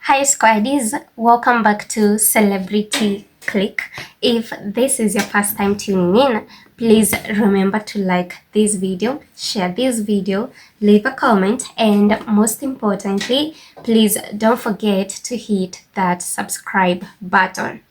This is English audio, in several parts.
Hi Squaddies, welcome back to Celebrity Click. If this is your first time tuning in, please remember to like this video, share this video, leave a comment, and most importantly, please don't forget to hit that subscribe button.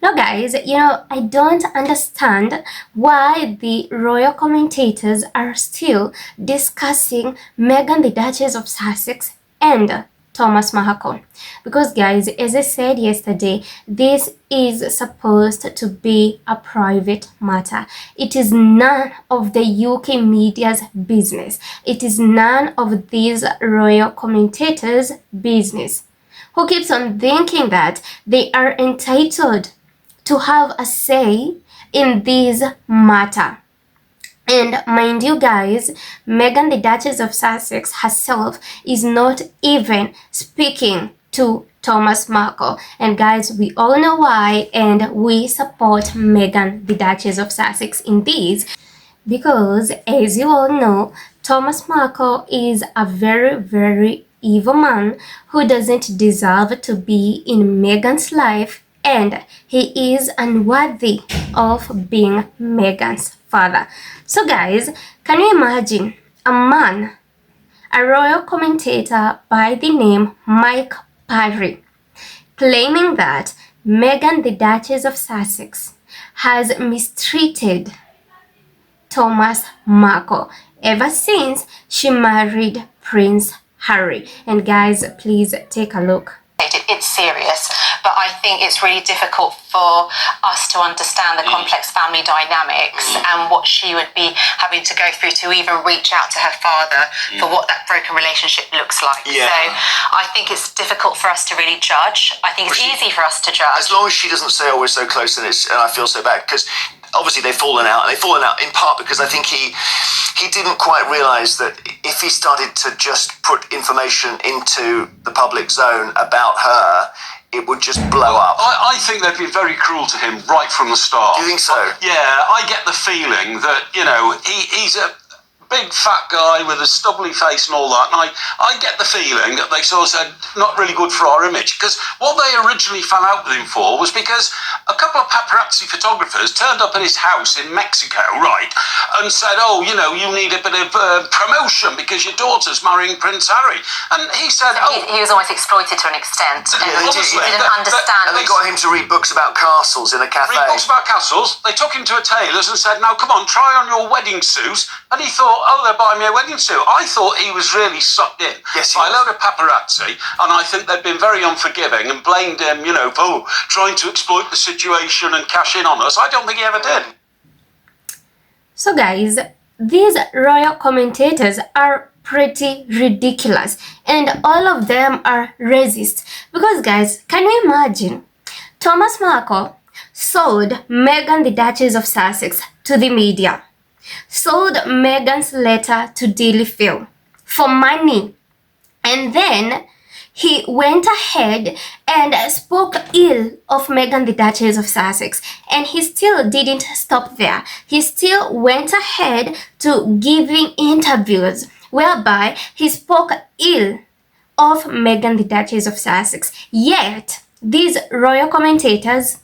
Now guys, I don't understand why the royal commentators are still discussing Meghan, the Duchess of Sussex, and Thomas Markle. Because guys, as I said yesterday, this is supposed to be a private matter. It is none of the UK media's business. It is none of these royal commentators' business, who keeps on thinking that they are entitled to have a say in this matter. And mind you guys, Meghan, the Duchess of Sussex herself, is not even speaking to Thomas Markle. And guys, we all know why, and we support Meghan, the Duchess of Sussex in this, because as you all know, Thomas Markle is a very, very evil man who doesn't deserve to be in Meghan's life, and he is unworthy of being Meghan's father. So guys, can you imagine a man, a royal commentator by the name Mike Parry, claiming that Meghan, the Duchess of Sussex, has mistreated Thomas Markle ever since she married Prince Harry? And guys, please take a look. It's serious, but I think it's really difficult for us to understand the complex family dynamics and what she would be having to go through to even reach out to her father for what that broken relationship looks like. So I think it's difficult for us to really judge. I think it's easy for us to judge. As long as she doesn't say, oh, we're so close and I feel so bad, because obviously they've fallen out, and they've fallen out in part because I think he didn't quite realise that if he started to just put information into the public zone about her, it would just blow up. I think they've been very cruel to him right from the start. Do you think so? Yeah, I get the feeling that, he's a big fat guy with a stubbly face and all that, and I get the feeling that they sort of said, not really good for our image, because what they originally fell out with him for was because a couple of paparazzi photographers turned up at his house in Mexico, right, and said, oh, you need a bit of promotion because your daughter's marrying Prince Harry. And he said, he was almost exploited to an extent. Yeah, and they didn't understand. And they got him to read books about castles in a cafe. Read books about castles. They took him to a tailor's and said, now come on, try on your wedding suit. And he thought, oh, they're buying me a wedding suit. I thought he was really sucked in by a load of paparazzi, and I think they've been very unforgiving and blamed him, for trying to exploit the situation and cash in on us. I don't think he ever did. So guys, these royal commentators are pretty ridiculous, and all of them are racist. Because guys, can you imagine? Thomas Markle sold Meghan, the Duchess of Sussex, to the media, sold Meghan's letter to Daily Mail for money, and then he went ahead and spoke ill of Meghan, the Duchess of Sussex, and he still didn't stop there. He still went ahead to giving interviews whereby he spoke ill of Meghan, the Duchess of Sussex. Yet these royal commentators,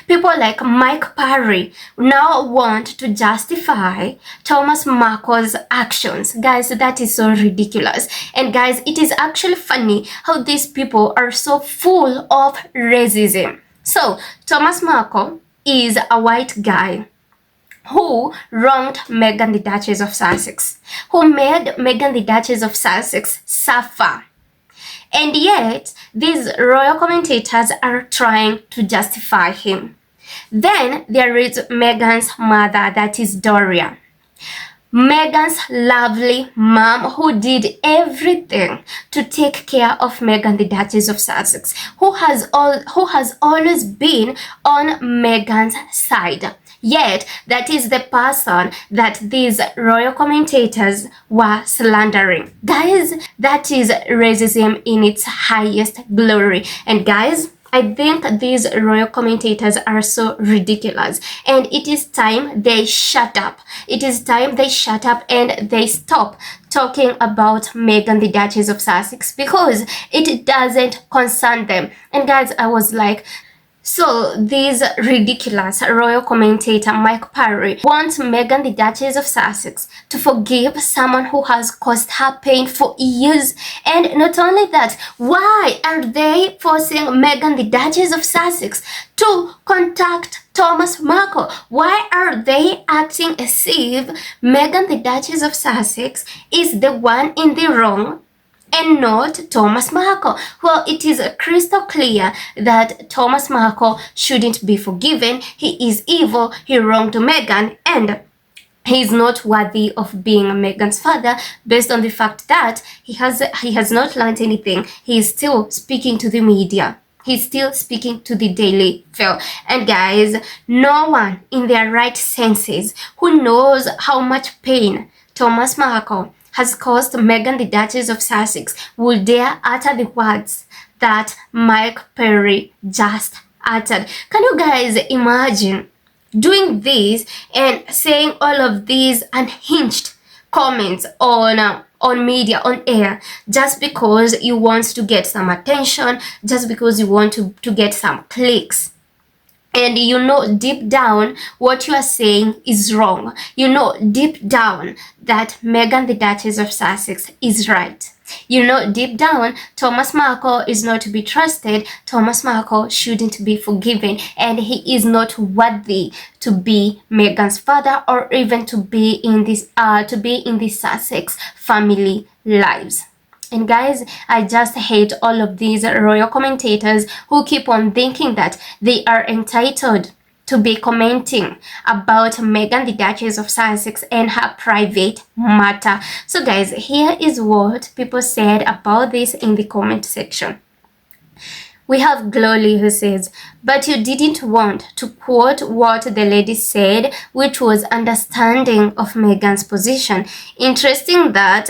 people like Mike Parry, now want to justify Thomas Markle's actions. Guys, that is so ridiculous. And guys, it is actually funny how these people are so full of racism. So, Thomas Markle is a white guy who wronged Meghan, the Duchess of Sussex, who made Meghan, the Duchess of Sussex, suffer. And yet, these royal commentators are trying to justify him. Then there is Meghan's mother, that is Doria. Meghan's lovely mom, who did everything to take care of Meghan, the Duchess of Sussex, who has always been on Meghan's side. Yet, that is the person that these royal commentators were slandering. Guys, that is racism in its highest glory. And guys, I think these royal commentators are so ridiculous, and it is time they shut up. It is time they shut up and they stop talking about Meghan, the Duchess of Sussex, because it doesn't concern them. And guys, I was like, so this ridiculous royal commentator Mike Parry wants Meghan, the Duchess of Sussex, to forgive someone who has caused her pain for years. And not only that, why are they forcing Meghan, the Duchess of Sussex, to contact Thomas Markle? Why are they acting as if Meghan, the Duchess of Sussex, is the one in the wrong and not Thomas Markle? Well, it is crystal clear that Thomas Markle shouldn't be forgiven. He is evil, he wronged Meghan, and he is not worthy of being Meghan's father, based on the fact that he has not learned anything. He is still speaking to the media. He's still speaking to the Daily Mail. And guys, no one in their right senses who knows how much pain Thomas Markle has caused Meghan, the Duchess of Sussex, will dare utter the words that Mike Parry just uttered. Can you guys imagine doing this and saying all of these unhinged comments on media, on air, just because you want to get some attention, just because you want to get some clicks? And you know deep down what you are saying is wrong. You know deep down that Meghan, the Duchess of Sussex, is right. You know deep down Thomas Markle is not to be trusted. Thomas Markle shouldn't be forgiven, and he is not worthy to be Meghan's father, or even to be in the Sussex family lives. And guys, I just hate all of these royal commentators who keep on thinking that they are entitled to be commenting about Meghan, the Duchess of Sussex, and her private matter. So guys, here is what people said about this in the comment section. We have Glory who says, but you didn't want to quote what the lady said, which was understanding of Meghan's position. Interesting that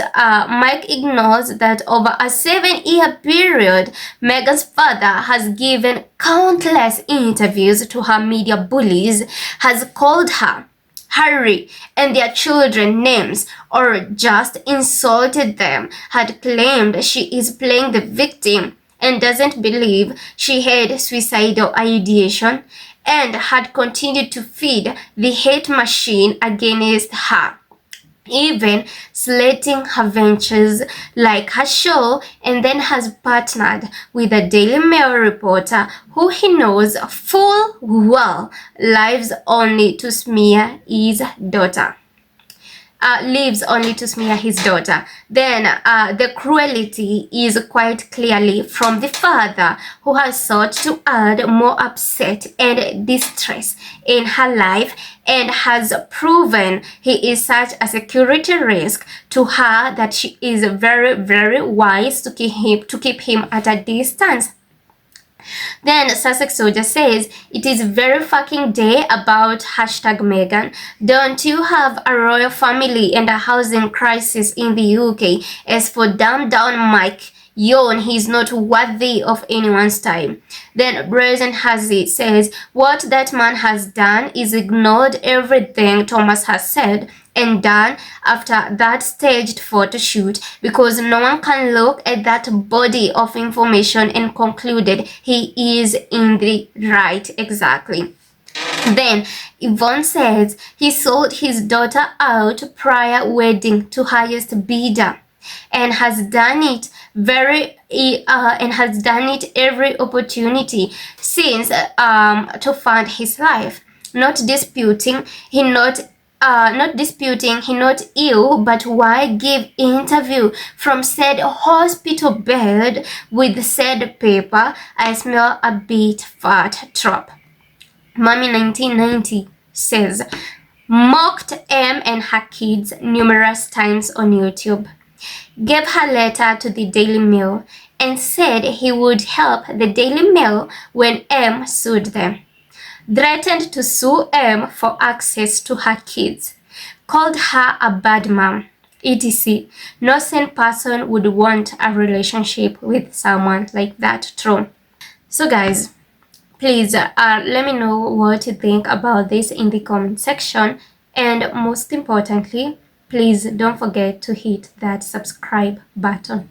Mike ignores that over a 7-year period, Meghan's father has given countless interviews to her media bullies, has called her Harry and their children names, or just insulted them, had claimed she is playing the victim and doesn't believe she had suicidal ideation, and had continued to feed the hate machine against her, even slating her ventures like her show, and then has partnered with a Daily Mail reporter who he knows full well lives only to smear his daughter. Lives only to smear his daughter. Then the cruelty is quite clearly from the father, who has sought to add more upset and distress in her life, and has proven he is such a security risk to her that she is very, very wise to keep him at a distance. Then Sussex Soldier says, it is very fucking day about #Meghan. Don't you have a royal family and a housing crisis in the UK? As for damn down Mike, yawn, he's not worthy of anyone's time. Then Brazen Hazy says, what that man has done is ignored everything Thomas has said and done after that staged photo shoot, because no one can look at that body of information and concluded he is in the right. Exactly. Then Yvonne says he sold his daughter out prior wedding to highest bidder, and has done it every opportunity since to fund his life. Not disputing he not ill, but why give interview from said hospital bed with said paper? I smell a bit fat trop. Mommy 1990 says, mocked M and her kids numerous times on YouTube, gave her letter to the Daily Mail, and said he would help the Daily Mail when M sued them, threatened to sue M for access to her kids, called her a bad mom, etc. No sane person would want a relationship with someone like that. True. So guys, Please let me know what you think about this in the comment section, and most importantly, please don't forget to hit that subscribe button.